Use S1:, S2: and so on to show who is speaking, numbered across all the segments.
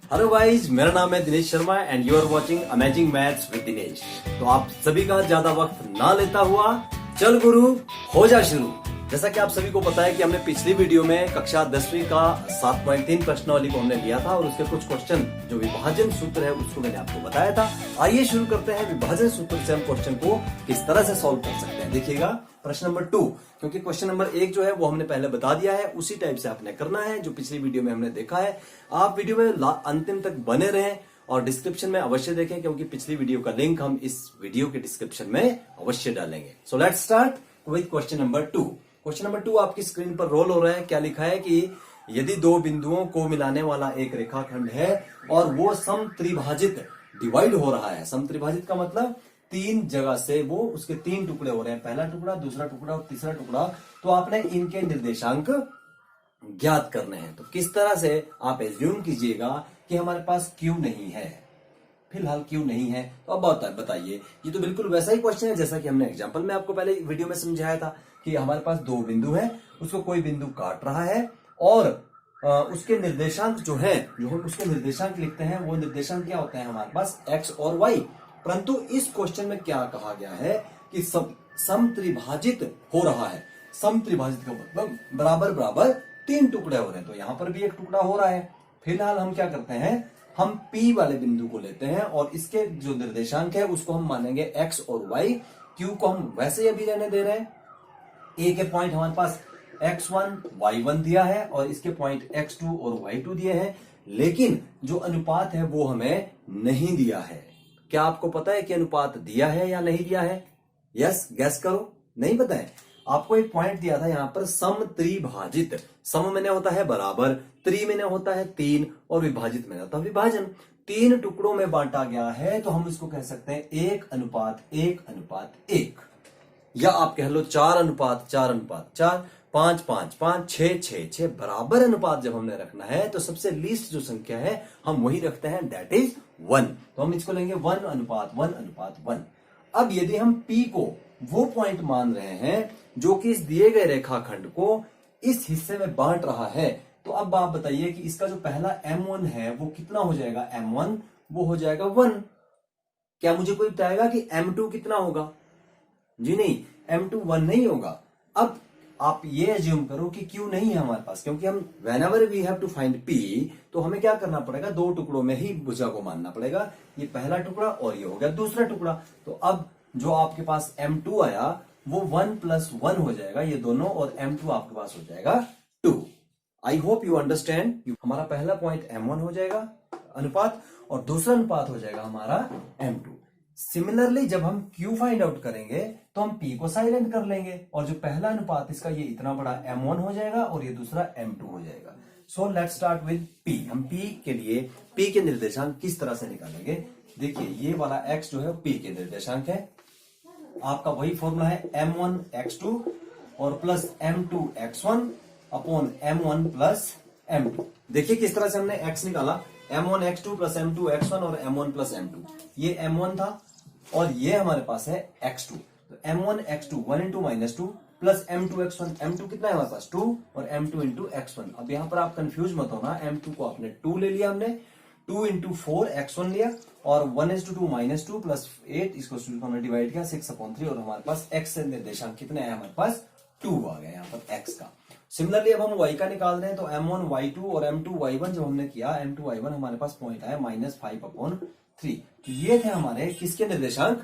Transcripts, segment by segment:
S1: Hello guys, मेरा नाम है Dinesh Sharma and you are watching amazing maths with Dinesh. तो आप सभी का ज्यादा वक्त ना लेता हुआ चल गुरु हो जा शुरू। जैसा कि आप सभी को पता है कि हमने पिछली वीडियो में कक्षा 10वीं का 7.3 प्रश्नावली को हमने लिया था और उसके कुछ क्वेश्चन जो विभाजन सूत्र है उसको मैंने आपको बताया था। आइए शुरू करते हैं विभाजन सूत्र से हम क्वेश्चन को किस तरह से सॉल्व कर सकते हैं। देखिएगा प्रश्न नंबर 2, क्योंकि क्वेश्चन नंबर 1 जो है वो हमने पहले बता दिया है, उसी टाइप से आपने करना है जो पिछली वीडियो में हमने देखा है। आप वीडियो में अंतिम तक बने रहें और डिस्क्रिप्शन में अवश्य देखें, क्योंकि पिछली वीडियो का लिंक हम इस वीडियो के डिस्क्रिप्शन में अवश्य डालेंगे। So let's start with question number 2। Question number 2 आपकी स्क्रीन पर रोल हो रहा है। क्या लिखा है कि यदि दो बिंदुओं को मिलाने वाला एक रेखाखंड है और वो समत्रिभाजित डिवाइड हो रहा है। समत्रिभाजित का मतलब 3 जगह से वो उसके 3 टुकड़े हो रहे हैं, पहला टुकड़ा, दूसरा टुकड़ा और तीसरा टुकड़ा। तो आपने इनके निर्देशांक ज्ञात करने हैं। तो किस तरह से आप एज्यूम कीजिएगा कि हमारे पास क्यू नहीं है, फिलहाल क्यू नहीं है। तो अब बताइए, ये तो बिल्कुल वैसा ही क्वेश्चन है जैसा कि हमने एग्जांपल में आपको पहले वीडियो में समझाया था कि हमारे पास दो बिंदु है, उसको कोई बिंदु काट रहा है और उसके निर्देशांक जो है, जो हम उसके निर्देशांक लिखते हैं, वो निर्देशांक क्या होते हैं हमारे पास एक्स और वाई। परंतु इस क्वेश्चन में क्या कहा गया है कि समत्रिभाजित हो रहा है। समत्रिभाजित का मतलब बराबर बराबर 3 टुकड़े हो रहे हैं। तो यहां पर भी एक टुकड़ा हो रहा है। फिलहाल हम क्या करते हैं, हम P वाले बिंदु को लेते हैं और इसके जो निर्देशांक है उसको हम मानेंगे x और y। Q को हम वैसे ही अभी रहने दे रहे हैं। A के पॉइंट हमारे पास x1 y1 दिया है और इसके पॉइंट x2 और y2 दिए हैं, लेकिन जो अनुपात है वो हमें नहीं दिया है। क्या आपको पता है कि अनुपात दिया है या नहीं दिया है? यस, गैस करो। नहीं पता है? आपको एक पॉइंट दिया था यहां पर समत्रिभाजित। सम में होता है बराबर, त्रि में होता है 3 और विभाजित में होता है विभाजन। 3 टुकड़ों में बांटा गया है तो हम इसको कह सकते हैं 1:1:1, या आप कह लो 4:4:4, 5:5:5, 6:6:6 बराबर अनुपात जब हमने रखना है तो सबसे लीस्ट जो संख्या है हम वही रखते हैं, दैट इज 1। तो हम इसको लेंगे 1:1:1। अब यदि हम P को वो पॉइंट मान रहे हैं जो कि इस दिए गए रेखाखंड को इस हिस्से में बांट रहा है, तो अब आप बताइए कि इसका जो पहला M1 है वो कितना हो जाएगा। M1 वो हो जाएगा 1। क्या मुझे कोई बताएगा कि M2 कितना होगा? जी नहीं, M2 1 नहीं होगा। अब आप ये एज्यूम करो कि Q नहीं है हमारे पास, क्योंकि हम whenever we have to find P तो हमें क्या करना पड़ेगा, 2 टुकड़ों में ही भुजा को मानना पड़ेगा। ये पहला टुकड़ा और ये हो गया दूसरा टुकड़ा। तो अब जो आपके पास M2 आया वो 1 + 1 हो जाएगा ये दोनों, और M2 आपके पास हो जाएगा 2। I hope you understand. हमारा पहला पॉइंट M1 हो जाएगा अनुपात और दूसरा अनुपात हो जाएगा हमारा M2। सिमिलरली जब हम Q फाइंड आउट करेंगे तो हम P को साइलेंट कर लेंगे और जो पहला अनुपात इसका ये इतना बड़ा M1 हो जाएगा और ये दूसरा M2 हो जाएगा। So let's start with P। हम P के लिए P के निर्देशांक किस तरह से निकालेंगे? देखिए, ये वाला X जो है P के निर्देशांक है। आपका वही फॉर्मूला है M1x2 और plus M2x1 upon M1 plus M2। देखिए किस तरह से हमने X निकाला, M1x2 प्लस M2x1 और M1 प्लस M2। ये M1 था और ये हमारे पास है X2। तो M1x2 1 × -2 प्लस M2x1। M2 कितना है हमारे पास 2 और M2 × x1। अब यहां पर आप कंफ्यूज मत होना, M2 को आपने 2 ले लिया, हमने 2 × 4 x1 लिया और 1:2 -2 प्लस 8 इसको हमने डिवाइड किया 6/3 और हमारे पास x से निर्देशांक कितने आए हमारे पास 2 आ गया यहाँ पर x का। सिमिलरली अब हम y का निकाल रहे हैं तो M1y2 और M2y1 जो हमने किया, M2y1 हमारे पास पॉइंट आया -5/3। तो ये थे हमारे किसके निर्देशांक,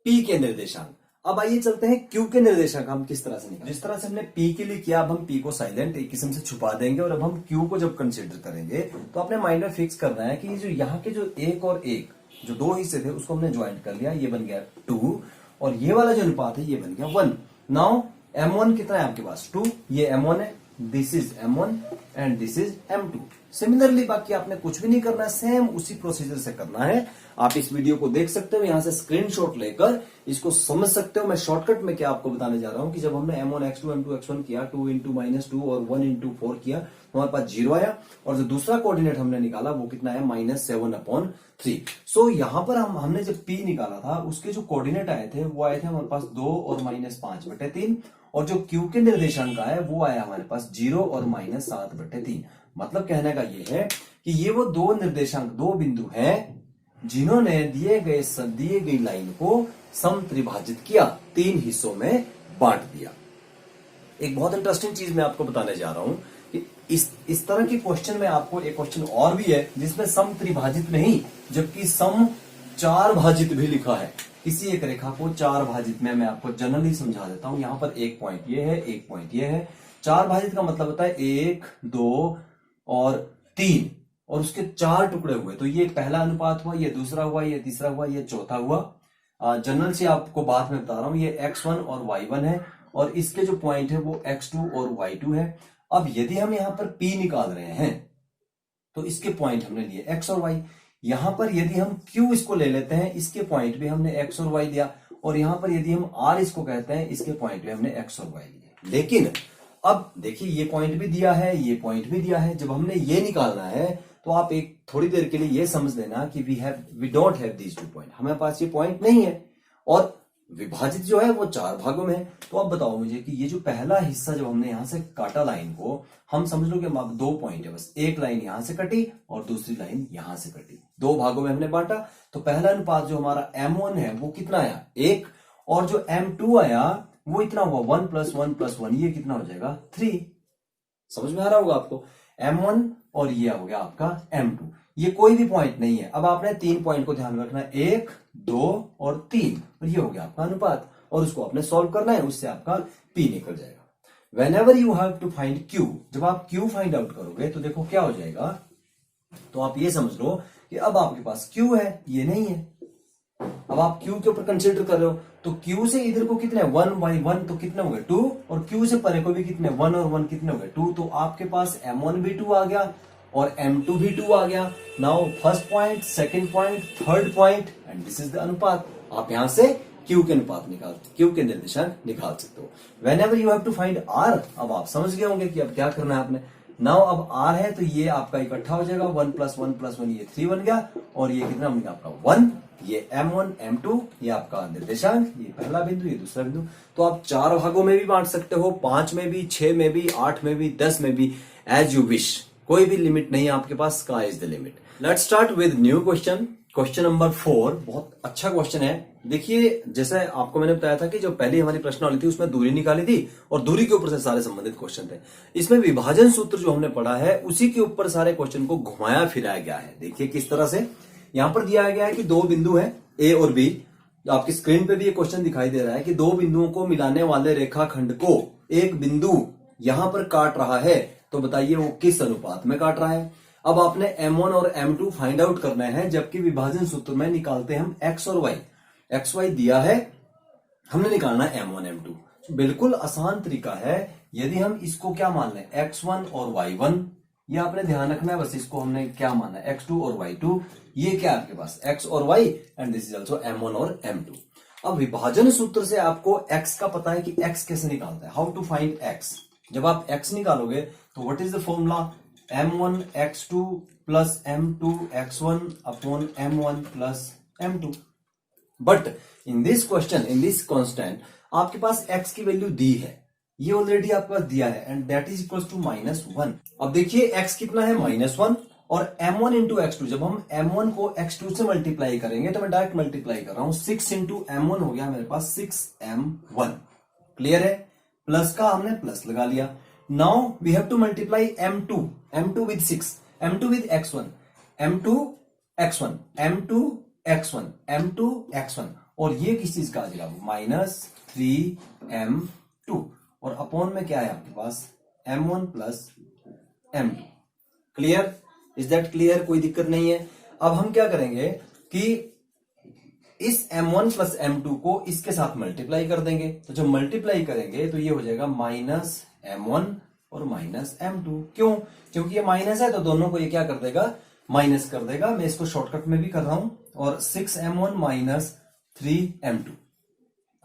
S1: P के निर्देशांक। अब आइए चलते हैं Q के निर्देशांक हम किस तरह से निकालें। जिस तरह से हमने P के लिए किया, अब हम P को साइलेंट एक किस्म से छुपा देंगे और अब हम Q को जब कंसीडर करेंगे तो अपने माइंड में फिक्स करना है कि जो यहाँ के जो 1 और 1 जो 2 हिस्से थे उसको हमने ज्वाइंट कर लिया, ये बन गया 2 और ये वाला जो अनुपात है ये बन गया 1। नाउ M1 कितना है आपके पास 2, ये M1 है, this is M1 and this is M2। Similarly बाकी आपने कुछ भी नहीं करना, सेम उसी प्रोसीजर से करना है। आप इस वीडियो को देख सकते हो, यहां से स्क्रीनशॉट लेकर इसको समझ सकते हो। मैं शॉर्टकट में क्या आपको बताने जा रहा हूं कि जब हमने M1x2 M2x1 किया, 2 × -2 और 1 × 4 किया, हमारे पास 0 आया और जो दूसरा कोऑर्डिनेट हमने निकाला वो कितना है -7/3। सो यहां पर हमने जब P निकाला था उसके जो कोऑर्डिनेट आए थे वो आए थे हमारे पास 2 और -5/3 और जो Q के निर्देशांक का है वो आया हमारे पास 0 और -7/3। मतलब कहने का ये है कि ये वो दो निर्देशांक, दो बिंदु हैं जिन्होंने दिए गई लाइन को समत्रिभाजित किया, 3 हिस्सों में बांट दिया। एक बहुत इंटरेस्टिंग चीज मैं आपको बताने जा रहा हूं कि इस तरह के क्वेश्चन में आपको एक क्वेश्चन और भी है जिसमें समत्रिभाजित नहीं जबकि सम 4 भाजित भी लिखा है। किसी एक रेखा को 4 भाजित में मैं आपको जनरली समझा देता हूं। यहां पर एक पॉइंट ये है, एक पॉइंट ये है। 4 भाजित का मतलब होता है 1, 2 और 3 और उसके 4 टुकड़े हुए, तो ये पहला अनुपात हुआ, ये दूसरा हुआ, ये तीसरा हुआ, ये चौथा हुआ। जनरल से आपको बाद में बता रहा हूं, ये x1 और y1 है और इसके जो पॉइंट है वो x2 और y2 है। अब यदि हम यहां पर p निकाल रहे हैं तो इसके पॉइंट हमने लिए x और y। यहां पर यदि हम q इसको ले लेते हैं, इसके पॉइंट भी हमने x और y दिया, और यहां पर यदि हम r इसको कहते हैं, इसके पॉइंट भी हमने x और y लिए। लेकिन अब देखिए ये पॉइंट भी दिया है, ये पॉइंट भी दिया है। जब हमने ये निकालना है तो आप एक थोड़ी देर के लिए ये समझ लेना कि we don't have these 2 point, हमारे पास ये पॉइंट नहीं है और विभाजित जो है वो 4 भागों में है। तो अब बताओ मुझे कि ये जो पहला हिस्सा जब हमने यहां से काटा लाइन को, हम समझ लो कि 2 पॉइंट है बस, एक लाइन यहां से कटी और दूसरी लाइन यहां से कटी, 2 भागों में हमने बांटा। तो पहला अनुपात जो हमारा m1 है वो कितना आया, 1, और जो m2 आया वो इतना हुआ 1 + 1 + 1, ये कितना हो जाएगा 3। समझ में आ रहा होगा आपको, m1 और ये हो गया आपका m2। ये कोई भी पॉइंट नहीं है। अब आपने 3 पॉइंट को ध्यान रखना है, 1, 2 और 3, और ये हो गया आपका अनुपात, और उसको आपने सॉल्व करना है, उससे आपका p निकल जाएगा। Whenever you have to find q, जब आप q फाइंड आउट करोगे तो देखो क्या हो जाएगा, तो आप ये समझ लो कि अब आपके पास q है, ये नहीं है। अब आप q के ऊपर कंसिडर कर रहे हो तो q से इधर को कितने 1/1 तो कितने हो गए 2, और q से परे को भी कितने 1 और 1 कितने हो गए 2। तो आपके पास m1 भी 2 आ गया और m2 भी 2 आ गया। Now first point, second point, third point, and this is the अनुपात। आप यहां से q के अनुपात q के निर्देशांक निकाल सकते हो। Whenever you have to find r, अब आप समझ गए होंगे कि अब क्या करना है आपने। नाउ अब r है तो ये आपका इकट्ठा हो जाएगा, 1 + 1 + 1 ये 3 बन गया, और ये कितना बन गया आपका 1, ये m1 m2 ये आपका निर्देशांक, ये पहला बिंदु, ये दूसरा बिंदु। तो आप 4 भागों में भी बांट सकते हो, 5 में भी, 6 में भी, 8 में भी, 10 में भी, एज यू विश। कोई भी लिमिट नहीं है आपके पास, sky is the limit. Let's start with new question. Question number 4 बहुत अच्छा क्वेश्चन है। देखिए जैसे आपको मैंने बताया था कि जो पहली हमारी प्रश्नावली थी उसमें दूरी निकाली थी और दूरी के ऊपर से सारे संबंधित क्वेश्चन थे। इसमें विभाजन सूत्र जो हमने पढ़ा है उसी के ऊपर सारे क्वेश्चन को घुमाया फिराया गया है। देखिए किस तरह से यहां पर दिया गया है कि 2 बिंदु हैं ए और बी। आपकी स्क्रीन पे भी ये क्वेश्चन दिखाई दे रहा है कि 2 बिंदुओं को मिलाने वाले रेखाखंड को एक बिंदु यहां पर काट रहा है, तो बताइए वो किस अनुपात में काट रहा है। अब आपने m1 और m2 फाइंड आउट करना है, जबकि विभाजन सूत्र में निकालते हैं हम x और y। xy दिया है, हमने निकालना है m1 m2। बिल्कुल आसान तरीका है। यदि हम इसको क्या मान लें x1 और y1, ये आपने ध्यान रखना है, बस इसको हमने क्या माना है x2 और y2। ये क्या है आपके पास x और y, and this is also m1 और m2। अब विभाजन सूत्र से आपको x का पता है कि x कैसे निकालता है, हाउ टू फाइंड x। जब आप x निकालोगे तो what is the formula, m1 x2 plus m2 x1 upon m1 plus m2। But in this question, in this constant, आपके पास x की वैल्यू दी है, ये ऑलरेडी आपके पास दिया है, and that is equal to -1। अब देखिए x कितना है -1, और m1 इंटू x2, जब हम m1 को x2 से मल्टीप्लाई करेंगे तो मैं डायरेक्ट मल्टीप्लाई कर रहा हूं, 6 इंटू m1 हो गया मेरे पास 6m1। क्लियर है, प्लस का हमने प्लस लगा लिया। Now we have to multiply m2 with 6, m2 with x1, m2 x1, m2 x1, m2 x1, और ये किस चीज का आ जाएगा -3m2, और अपॉन में क्या है आपके पास m1 plus m2। Clear, is that clear, कोई दिक्कत नहीं है। अब हम क्या करेंगे कि इस m1 प्लस m2 को इसके साथ मल्टीप्लाई कर देंगे, तो जब मल्टीप्लाई करेंगे तो ये हो जाएगा -m1 और -m2। क्यों, क्योंकि ये माइनस है तो दोनों को ये क्या कर देगा, माइनस कर देगा। मैं इसको शॉर्टकट में भी कर रहा हूं, और 6m1 माइनस 3m2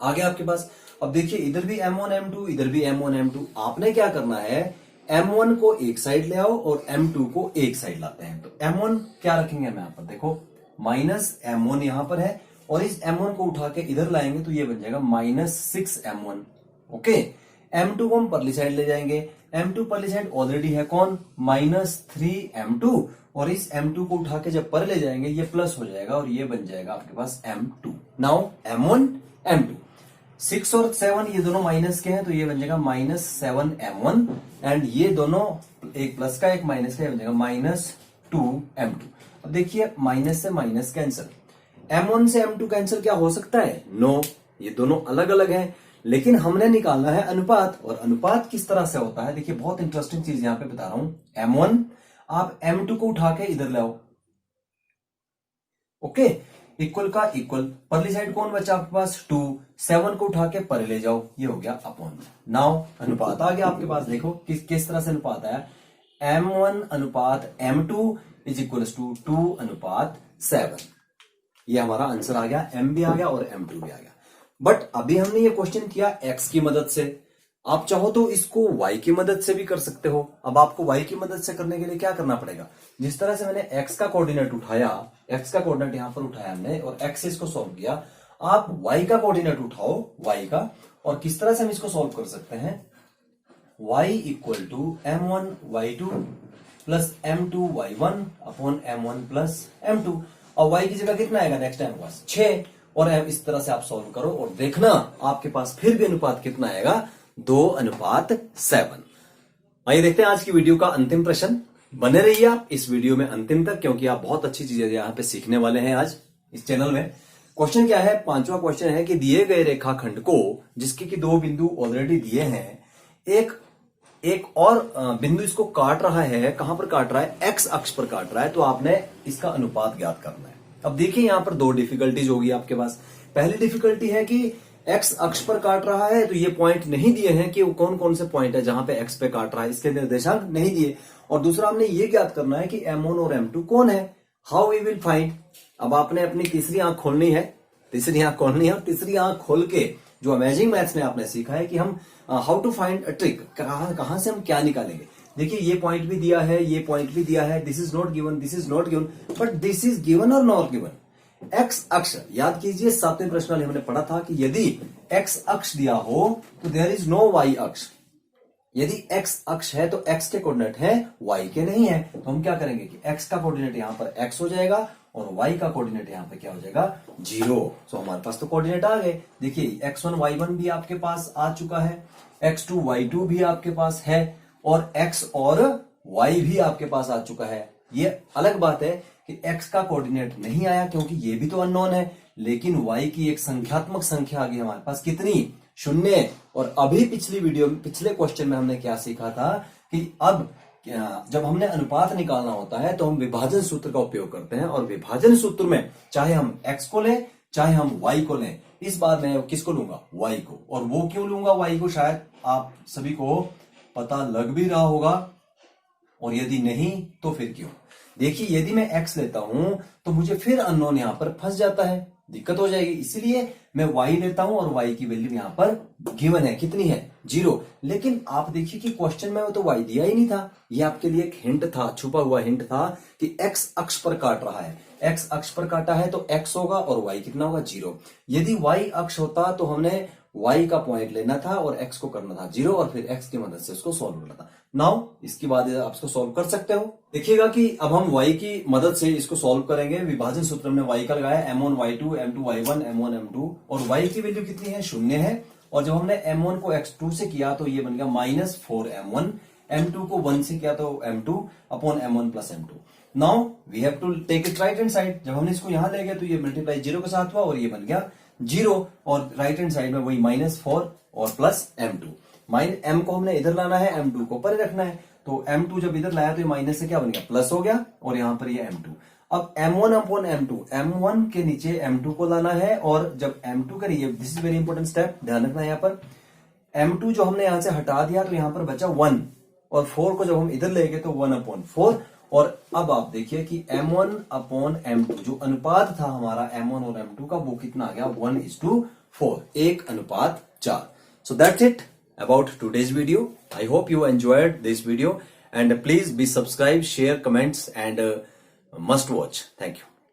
S1: आ गया आपके पास। अब देखिए इधर भी m1 m2, इधर भी m1 m2। आपने क्या करना है, m1 को एक साइड ले आओ और m2 को एक साइड लाते हैं। तो m1 क्या रखेंगे हम यहां पर, देखो -m1 यहां पर है, और इस m1 को उठा के इधर लाएंगे तो ये बन जाएगा -6m1। ओके, M2 को हम परली साइड ले जाएंगे, M2 परली साइड ऑलरेडी है कौन, -3M2, और इस M2 को उठा के जब पर ले जाएंगे ये प्लस हो जाएगा और ये बन जाएगा आपके पास M2। नाउ M1 M2, 6 और 7 ये दोनों माइनस के हैं तो ये बन जाएगा -7M1, एंड ये दोनों एक प्लस का एक माइनस का, ये बन जाएगा -2M2। अब देखिए माइनस से माइनस कैंसिल, M1 से M2 कैंसिल क्या हो सकता है, नो, ये दोनों अलग अलग हैं, लेकिन हमने निकालना है अनुपात, और अनुपात किस तरह से होता है, देखिए बहुत इंटरेस्टिंग चीज यहां पे बता रहा हूं। M1 आप M2 को उठा के इधर लाओ, ओके, इक्वल का इक्वल, परली साइड कौन बचा आपके पास 2, 7 को उठा के पर ले जाओ, ये हो गया अपॉन। नाउ अनुपात आ गया आपके पास, देखो किस तरह से अनुपात आया, M1 अनुपात M2 इज इक्वल टू 2 अनुपात 7। ये हमारा आंसर आ गया, M भी आ गया और M2 भी आ गया। बट अभी हमने ये क्वेश्चन किया x की मदद से, आप चाहो तो इसको y की मदद से भी कर सकते हो। अब आपको y की मदद से करने के लिए क्या करना पड़ेगा, जिस तरह से मैंने x का कोऑर्डिनेट उठाया, x का कोऑर्डिनेट यहां पर उठाया हमने और x से इसको सॉल्व किया, आप y का कोऑर्डिनेट उठाओ y का, और किस तरह से हम इसको सॉल्व कर सकते हैं, y equal to M1 Y2 plus M2 Y1 upon M1 plus M2, और y की जगह कितना आएगा नेक्स्ट टाइम पास 6, और इस तरह से आप सॉल्व करो और देखना आपके पास फिर भी अनुपात कितना आएगा, 2 अनुपात 7। आइए देखते हैं आज की वीडियो का अंतिम प्रश्न। बने रहिए आप इस वीडियो में अंतिम तक, क्योंकि आप बहुत अच्छी चीजें यहाँ पे सीखने वाले हैं आज इस चैनल में। क्वेश्चन क्या है, 5वां क्वेश्चन है कि दिए गए रेखाखंड को, जिसके कि 2 बिंदु ऑलरेडी दिए हैं, एक और बिंदु इसको काट रहा है, कहां पर काट रहा है, एक्स अक्ष पर काट रहा है, तो आपने इसका अनुपात ज्ञात करना है। अब देखिए यहां पर 2 डिफिकल्टीज होगी आपके पास। पहली डिफिकल्टी है कि एक्स अक्ष पर काट रहा है, तो ये पॉइंट नहीं दिए हैं कि वो कौन कौन से पॉइंट है जहां पे एक्स पे काट रहा है, इसके निर्देशांक नहीं दिए। और दूसरा हमने ये ज्ञात करना है कि M1 और M2 कौन है, हाउ वी विल फाइंड। अब आपने अपनी तीसरी आंख खोलनी है, और तीसरी आंख खोल के जो अमेजिंग मैथ्स में आपने सीखा है कि हम how to find a trick, कहां से हम क्या निकालेंगे। देखिए ये पॉइंट भी दिया है, ये पॉइंट भी दिया है, this is not given, this is not given, but this is given और नॉट गिवन। एक्स अक्ष, याद कीजिए 7वें प्रश्न वाले हमने पढ़ा था कि यदि एक्स अक्ष दिया हो तो देयर इज नो वाई अक्ष। यदि एक्स अक्ष है तो एक्स के कोऑर्डिनेट है, वाई के नहीं है, तो हम क्या करेंगे कि एक्स का कोऑर्डिनेट यहां पर एक्स हो जाएगा और वाई का कोऑर्डिनेट यहां पे क्या हो जाएगा, 0। तो हमारे पास तो कोऑर्डिनेट आ गए। देखिए x1 y1 भी आपके पास आ चुका है, x2 y2 भी आपके पास है, और x और y भी आपके पास आ चुका है। ये अलग बात है कि x का कोऑर्डिनेट नहीं आया क्योंकि ये भी तो अननोन है, लेकिन y की एक संख्यात्मक संख्या आ गई हमारे पास, कितनी, 0। और अभी पिछले क्वेश्चन में हमने क्या सीखा था कि अब जब हमने अनुपात निकालना होता है तो हम विभाजन सूत्र का उपयोग करते हैं, और विभाजन सूत्र में चाहे हम x को लें चाहे हम y को लें, इस बार मैं किसको लूंगा, y को। और वो क्यों लूंगा y को, शायद आप सभी को पता लग भी रहा होगा, और यदि नहीं तो फिर क्यों। देखिए यदि मैं x लेता हूं तो मुझे फिर अननोन यहां पर फंस जाता है, दिक्कत हो जाएगी, इसलिए मैं y लेता हूं और y की वैल्यू यहां पर गिवन है, कितनी है, 0। लेकिन आप देखिए कि क्वेश्चन में वो तो y दिया ही नहीं था, ये आपके लिए एक हिंट था, छुपा हुआ हिंट था कि x अक्ष पर काट रहा है, x अक्ष पर काटा है तो x होगा और y कितना होगा, 0। यदि y अक्ष होता तो हमने y का पॉइंट लेना था और x को करना था 0, और फिर x की मदद से उसको सॉल्व करना था। नाउ इसके बाद आप इसको सॉल्व कर सकते हो। देखिएगा कि अब हम y की मदद से इसको सॉल्व करेंगे। विभाजन सूत्र में y का लगाया, M1 Y2 M2 Y1 M1 M2, और y की वैल्यू कितनी है, 0 है। और जब हमने M1 को x2 से किया तो ये बन गया -4M1, M2 को 1 से किया तो M2 upon M1 plus M2। Now we have to take it right hand side, जब हमने इसको यहां ले गए तो ये मल्टीप्लाई 0 के साथ हुआ और ये बन गया 0, और राइट हैंड साइड में वही -4 और प्लस M2। M को हमने इधर लाना है, M2 को परे रखना है, तो M2 जब इधर लाया तो ये माइनस से क्या बन गया, प्लस हो गया, और यहां पर ये M2। अब M1 अपॉन M2, M1 के नीचे M2 को लाना है, और जब M2 करिए, this is very important step, ध्यान रखना है यहां पर। M2 जो हमने यहां से हटा दिया तो यहां पर बचा 1, और 4 को जब हम इधर ले गए तो 1 अपॉन 4। और अब आप देखिए कि M1 अपॉन M2 जो अनुपात था हमारा M1 और M2 का, वो कितना आ गया, 1:4, 1:4। So that's it about today's video. I hope you enjoyed this video, and please be subscribe, share, comments, and must watch. Thank you.